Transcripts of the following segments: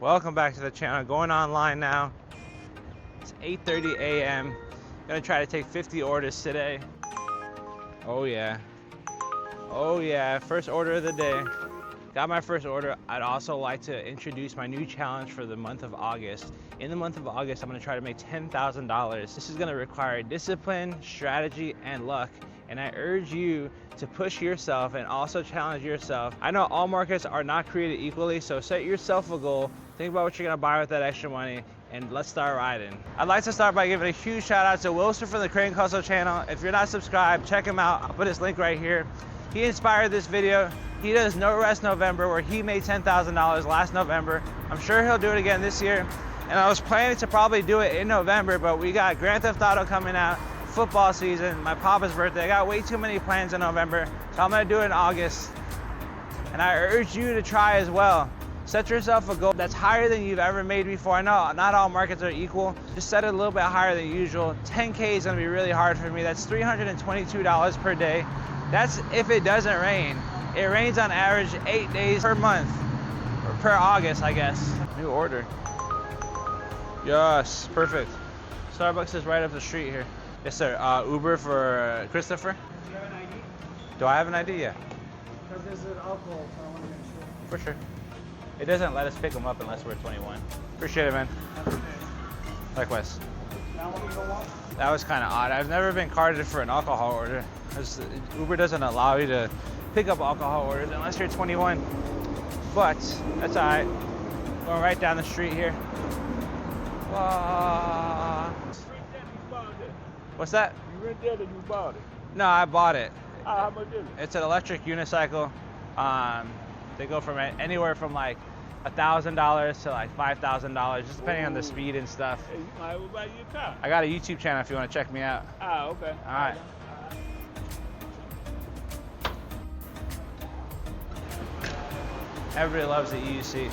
Welcome back to the channel. Going online now. It's 8:30 a.m. Gonna try to take 50 orders today. Oh yeah. Oh yeah, first order of the day. Got my first order. I'd also like to introduce my new challenge for the month of August. In the month of August, I'm gonna try to make $10,000. This is gonna require discipline, strategy, and luck. And I urge you to push yourself and also challenge yourself. I know all markets are not created equally, so set yourself a goal. Think about what you're gonna buy with that extra money, and let's start riding. I'd like to start by giving a huge shout out to Wilson from the Crane Hustle channel. If you're not subscribed, check him out. I'll put his link right here. He inspired this video. He does No Rest November, where he made $10,000 last November. I'm sure he'll do it again this year. And I was planning to probably do it in November, but we got Grand Theft Auto coming out, football season, my papa's birthday. I got way too many plans in November, so I'm gonna do it in August. And I urge you to try as well. Set yourself a goal that's higher than you've ever made before. I know not all markets are equal. Just set it a little bit higher than usual. 10K is gonna be really hard for me. That's $322 per day. That's if it doesn't rain. It rains on average 8 days per month, or per August, I guess. New order. Yes, perfect. Starbucks is right up the street here. Yes, sir. Uber for Christopher. Do you have an ID? Do I have an ID? Yeah. Because there's an alcohol, so I want to make sure. For sure. It doesn't let us pick them up unless we're 21. Appreciate it, man. Likewise. Now when you go on? That was kind of odd. I've never been carded for an alcohol order. Uber doesn't allow you to pick up alcohol orders unless you're 21. But that's all right. Going right down the street here. What's that? You rented it or you bought it? No, I bought it. How much is it? It's an electric unicycle. They go from anywhere from like $1,000 to like $5,000, just depending on the speed and stuff. Hey, you might as well buy your car. I got a YouTube channel if you want to check me out. Okay. All right. Everybody loves the EUC.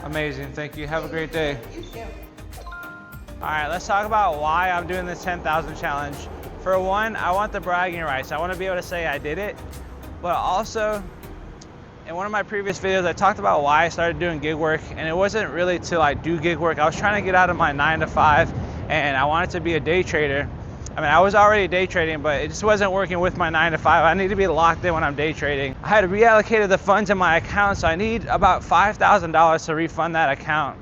Amazing, thank you. Have a great day. You too. All right, let's talk about why I'm doing this 10,000 challenge. For one, I want the bragging rights. I want to be able to say I did it, but also, in one of my previous videos, I talked about why I started doing gig work, and it wasn't really to like do gig work. I was trying to get out of my 9 to 5, and I wanted to be a day trader. I mean, I was already day trading, but it just wasn't working with my 9 to 5. I need to be locked in when I'm day trading. I had reallocated the funds in my account, so I need about $5,000 to refund that account.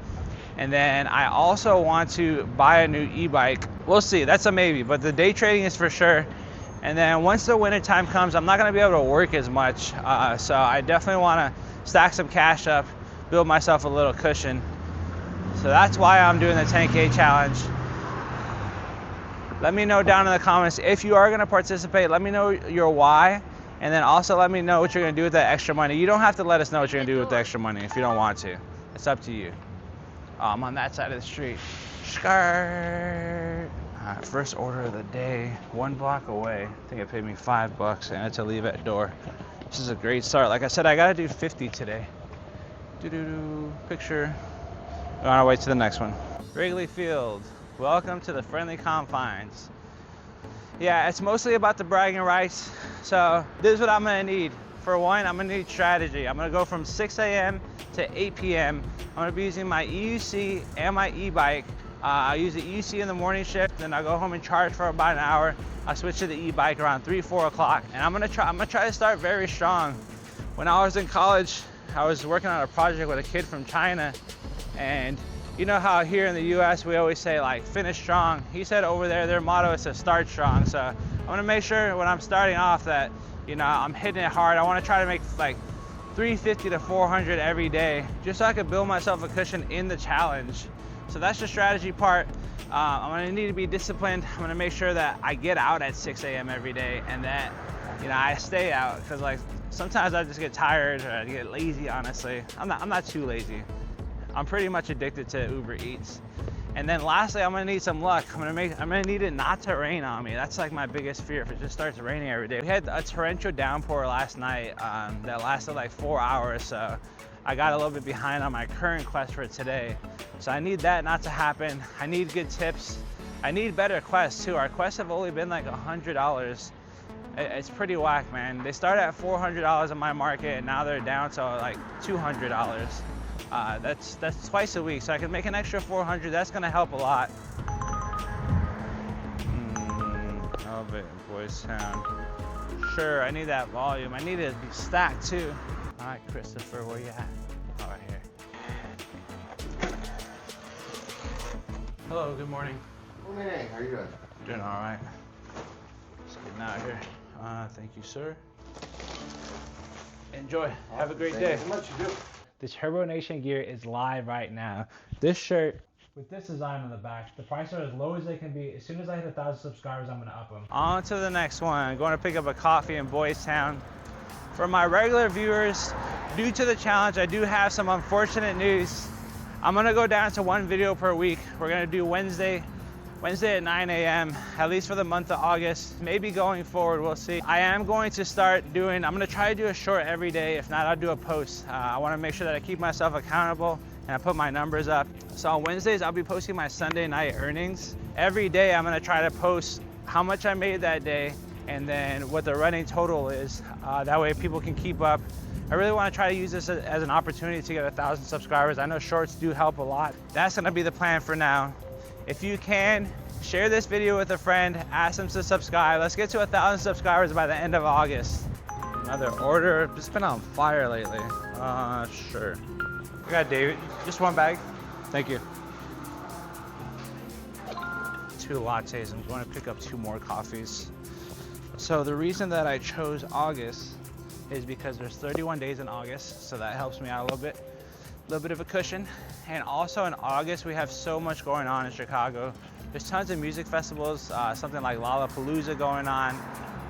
And then I also want to buy a new e-bike. We'll see, that's a maybe, but the day trading is for sure. And then once the winter time comes, I'm not gonna be able to work as much. So I definitely wanna stack some cash up, build myself a little cushion. So that's why I'm doing the 10K challenge. Let me know down in the comments if you are gonna participate. Let me know your why, and then also let me know what you're gonna do with that extra money. You don't have to let us know what you're gonna do with the extra money if you don't want to. It's up to you. Oh, I'm on that side of the street. Skirt. All right, first order of the day, 1 block away. I think it paid me $5 and I had to leave at door. This is a great start. Like I said, I gotta do 50 today. Picture. We're on our way to the next one. Wrigley Field. Welcome to the friendly confines. Yeah, it's mostly about the bragging rights. So this is what I'm gonna need. For one, I'm gonna need strategy. I'm gonna go from 6 a.m. to 8 p.m. I'm gonna be using my EUC and my e-bike. I'll use the EUC in the morning shift, then I'll go home and charge for about an hour. I'll switch to the e-bike around 3, 4 o'clock. And I'm gonna try to start very strong. When I was in college, I was working on a project with a kid from China, and you know how here in the US we always say like finish strong. He said over there their motto is to start strong. So I'm gonna make sure when I'm starting off that, you know, I'm hitting it hard. I wanna try to make like 350 to 400 every day, just so I can build myself a cushion in the challenge. So that's the strategy part. I'm gonna need to be disciplined. I'm gonna make sure that I get out at 6 a.m. every day, and that, you know, I stay out, because like sometimes I just get tired or I get lazy, honestly. I'm not too lazy. I'm pretty much addicted to Uber Eats. And then lastly, I'm gonna need some luck. I'm gonna need it not to rain on me. That's like my biggest fear, if it just starts raining every day. We had a torrential downpour last night that lasted like 4 hours, so I got a little bit behind on my current quest for today. So I need that not to happen. I need good tips. I need better quests too. Our quests have only been like $100. It's pretty whack, man. They started at $400 in my market, and now they're down to like $200. That's twice a week, so I can make an extra 400. That's gonna help a lot. Elevate Boys Town. Sure, I need that volume. I need it to be stacked too. All right, Christopher, where you at? Oh, right here. Hello, good morning. Oh, man, how are you doing? Doing all right. Just getting out here. Thank you, sir. Enjoy. Have a great day. How much you do? The Turbo Nation gear is live right now. This shirt with this design on the back, the prices are as low as they can be. As soon as I hit 1,000 subscribers, I'm gonna up them. On to the next one. I'm going to pick up a coffee in Boys Town. For my regular viewers, due to the challenge, I do have some unfortunate news. I'm gonna go down to 1 video per week. We're gonna do Wednesday at 9 a.m., at least for the month of August. Maybe going forward, we'll see. I am going to start doing, I'm gonna try to do a short every day. If not, I'll do a post. I wanna make sure that I keep myself accountable and I put my numbers up. So on Wednesdays, I'll be posting my Sunday night earnings. Every day, I'm gonna try to post how much I made that day and then what the running total is. That way people can keep up. I really want to try to use this as an opportunity to get 1,000 subscribers. I know shorts do help a lot. That's gonna be the plan for now. If you can, share this video with a friend, ask them to subscribe. Let's get to 1,000 subscribers by the end of August. Another order, just been on fire lately. Sure. We got David, just 1 bag. Thank you. 2 lattes, I'm going to pick up 2 more coffees. So the reason that I chose August is because there's 31 days in August, so that helps me out a little bit of a cushion. And also in August, we have so much going on in Chicago. There's tons of music festivals, something like Lollapalooza going on.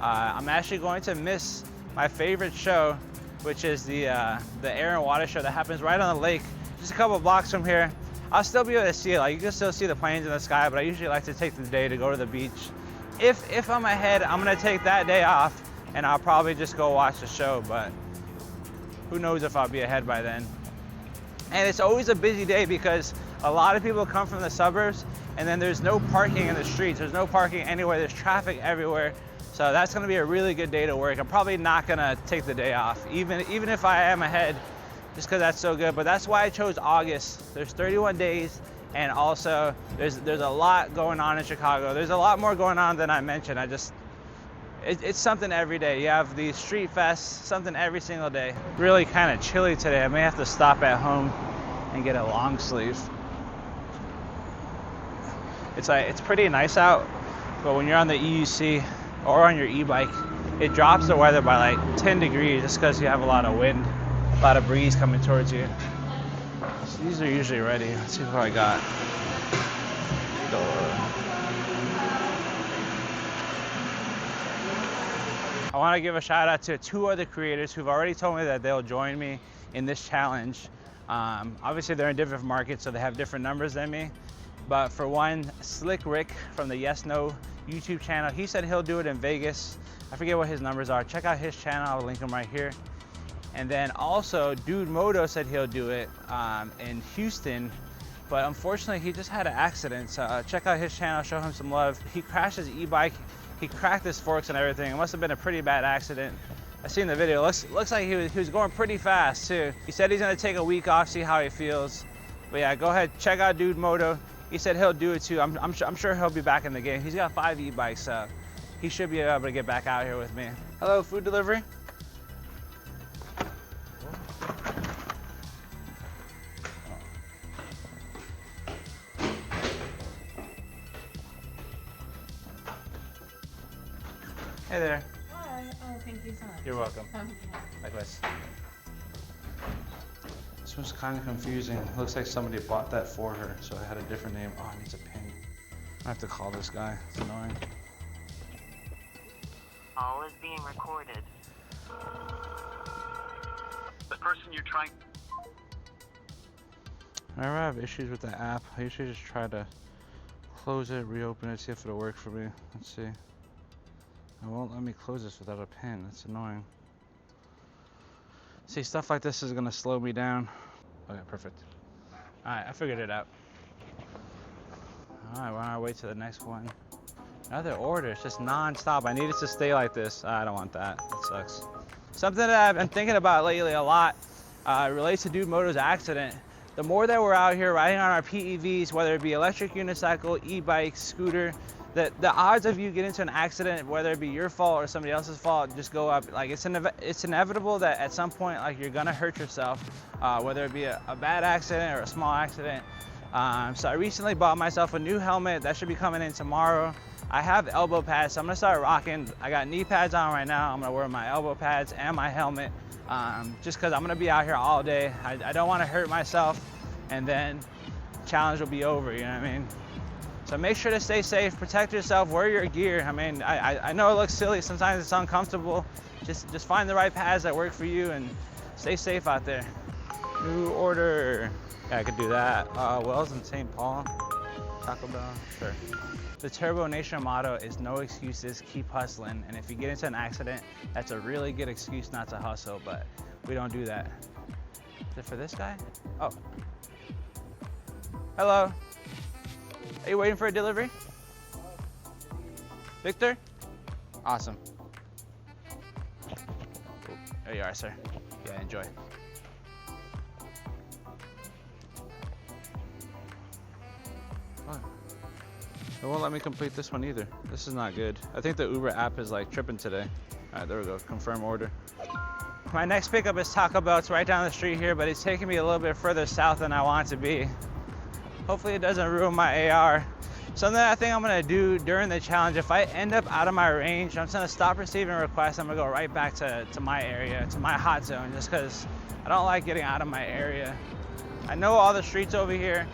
I'm actually going to miss my favorite show, which is the Air and Water show that happens right on the lake, just a couple blocks from here. I'll still be able to see it, like you can still see the planes in the sky, but I usually like to take the day to go to the beach. If I'm ahead, I'm gonna take that day off and I'll probably just go watch the show, but who knows if I'll be ahead by then. And it's always a busy day because a lot of people come from the suburbs and then there's no parking in the streets. There's no parking anywhere. There's traffic everywhere. So that's gonna be a really good day to work. I'm probably not gonna take the day off, even if I am ahead, just because that's so good. But that's why I chose August. There's 31 days, and also there's a lot going on in Chicago. There's a lot more going on than I mentioned. It's something every day. You have these street fests, something every single day. Really kind of chilly today. I may have to stop at home and get a long sleeve. It's pretty nice out, but when you're on the EUC or on your e-bike, it drops the weather by like 10 degrees just because you have a lot of wind, a lot of breeze coming towards you. So these are usually ready. Let's see what I got. I want to give a shout out to 2 other creators who've already told me that they'll join me in this challenge. Obviously they're in different markets, so they have different numbers than me. But for one, Slick Rick from the Yes No YouTube channel, he said he'll do it in Vegas. I forget what his numbers are. Check out his channel, I'll link him right here. And then also, Dude Moto said he'll do it in Houston, but unfortunately he just had an accident. So check out his channel, show him some love. He crashed his e-bike, he cracked his forks and everything. It must have been a pretty bad accident. I seen the video, looks like he was going pretty fast too. He said he's gonna take a week off, see how he feels. But yeah, go ahead, check out Dude Moto. He said he'll do it too. I'm sure he'll be back in the game. He's got 5 e-bikes, so he should be able to get back out here with me. Hello, food delivery? Hey there. Hi. Oh, thank you so much. You're welcome. Okay. Likewise. This one's kind of confusing. It looks like somebody bought that for her, so I had a different name. Oh, it needs a pin. I have to call this guy. It's annoying. All is being recorded. The person you're trying... Whenever I have issues with the app, I usually just try to close it, reopen it, see if it'll work for me. Let's see. It won't let me close this without a pin. That's annoying. See, stuff like this is gonna slow me down. Okay, perfect. Alright, I figured it out. Alright, we're on our way to the next one. Another order, it's just non-stop. I need it to stay like this. I don't want that, that sucks. Something that I've been thinking about lately a lot relates to Dude Moto's accident. The more that we're out here riding on our PEVs, whether it be electric unicycle, e-bike, scooter, the odds of you getting into an accident, whether it be your fault or somebody else's fault, just go up. Like it's inevitable that at some point, like you're gonna hurt yourself, whether it be a bad accident or a small accident. So I recently bought myself a new helmet that should be coming in tomorrow. I have elbow pads, so I'm gonna start rocking. I got knee pads on right now. I'm gonna wear my elbow pads and my helmet, just cause I'm gonna be out here all day. I don't wanna hurt myself, and then challenge will be over, you know what I mean? So make sure to stay safe, protect yourself, wear your gear. I mean, I know it looks silly, sometimes it's uncomfortable. Just find the right pads that work for you and stay safe out there. New order. Yeah, I could do that. Wells in St. Paul, Taco Bell, sure. The Turbo Nation motto is no excuses, keep hustling. And if you get into an accident, that's a really good excuse not to hustle, but we don't do that. Is it for this guy? Oh. Hello. Are you waiting for a delivery? Victor? Awesome. Ooh, there you are, sir. Yeah, enjoy. What? It won't let me complete this one either. This is not good. I think the Uber app is like tripping today. All right, there we go. Confirm order. My next pickup is Taco Bell. It's right down the street here, but it's taking me a little bit further south than I want it to be. Hopefully it doesn't ruin my AR. Something I think I'm gonna do during the challenge, if I end up out of my range, I'm just gonna stop receiving requests. I'm gonna go right back to my area, to my hot zone, just because I don't like getting out of my area. I know all the streets over here.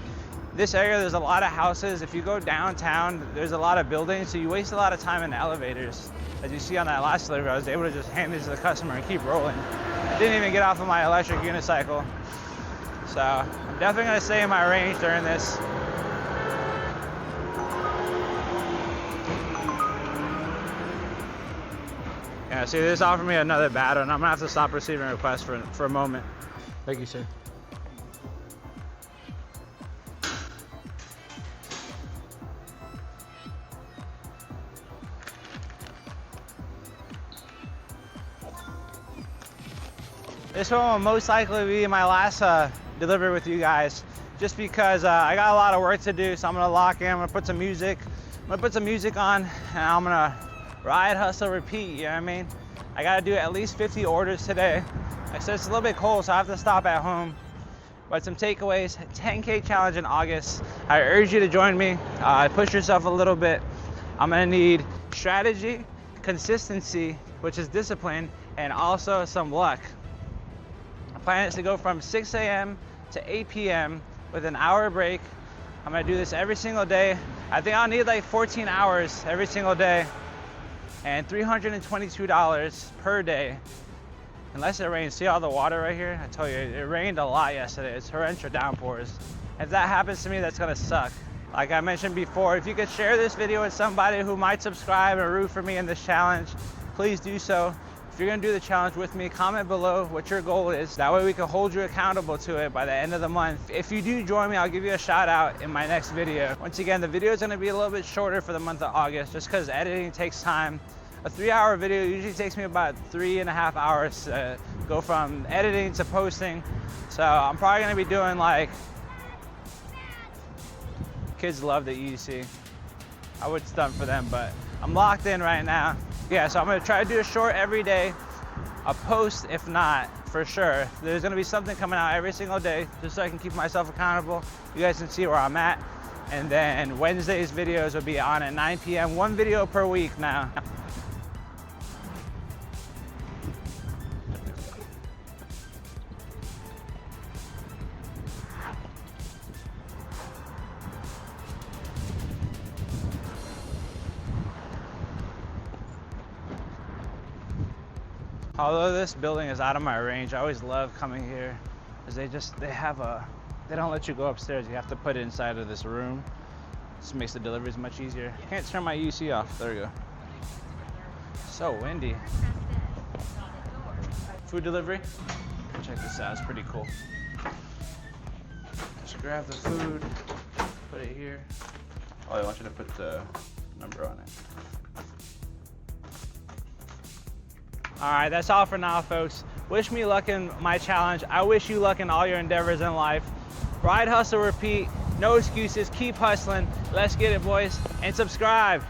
This area, there's a lot of houses. If you go downtown, there's a lot of buildings, so you waste a lot of time in the elevators. As you see on that last delivery, I was able to just hand these to the customer and keep rolling. I didn't even get off of my electric unicycle. So I'm definitely gonna stay in my range during this. Yeah, see, this offered me another battle, and I'm gonna have to stop receiving requests for a moment. Thank you, sir. This one will most likely be my last delivery with you guys, just because I got a lot of work to do. So I'm gonna lock in. I'm gonna put some music. On, and I'm gonna ride, hustle, repeat. You know what I mean? I gotta do at least 50 orders today. I said it's a little bit cold, so I have to stop at home. But some takeaways: 10K challenge in August. I urge you to join me. Push yourself a little bit. I'm gonna need strategy, consistency, which is discipline, and also some luck. My plan is to go from 6 a.m. to 8 p.m. with an hour break. I'm gonna do this every single day. I think I'll need like 14 hours every single day and $322 per day, unless it rains. See all the water right here? I tell you, it rained a lot yesterday. It's torrential downpours. If that happens to me, that's gonna suck. Like I mentioned before, if you could share this video with somebody who might subscribe and root for me in this challenge, please do so. If you're gonna do the challenge with me, comment below what your goal is. That way we can hold you accountable to it by the end of the month. If you do join me, I'll give you a shout out in my next video. Once again, the video is gonna be a little bit shorter for the month of August, just because editing takes time. A 3-hour video usually takes me about 3.5 hours to go from editing to posting. So I'm probably gonna be doing like, kids love the EDC. I would stunt for them, but I'm locked in right now. Yeah, so I'm gonna try to do a short every day, a post if not, for sure. There's gonna be something coming out every single day, just so I can keep myself accountable. You guys can see where I'm at. And then Wednesday's videos will be on at 9 p.m. 1 video per week now. Although this building is out of my range, I always love coming here, because they don't let you go upstairs. You have to put it inside of this room. This makes the deliveries much easier. Can't turn my UC off. There we go. So windy. Food delivery. Check this out. It's pretty cool. Just grab the food, put it here. Oh, I want you to put the number on it. All right, that's all for now, folks. Wish me luck in my challenge. I wish you luck in all your endeavors in life. Ride, hustle, repeat. No excuses. Keep hustling. Let's get it, boys. And subscribe.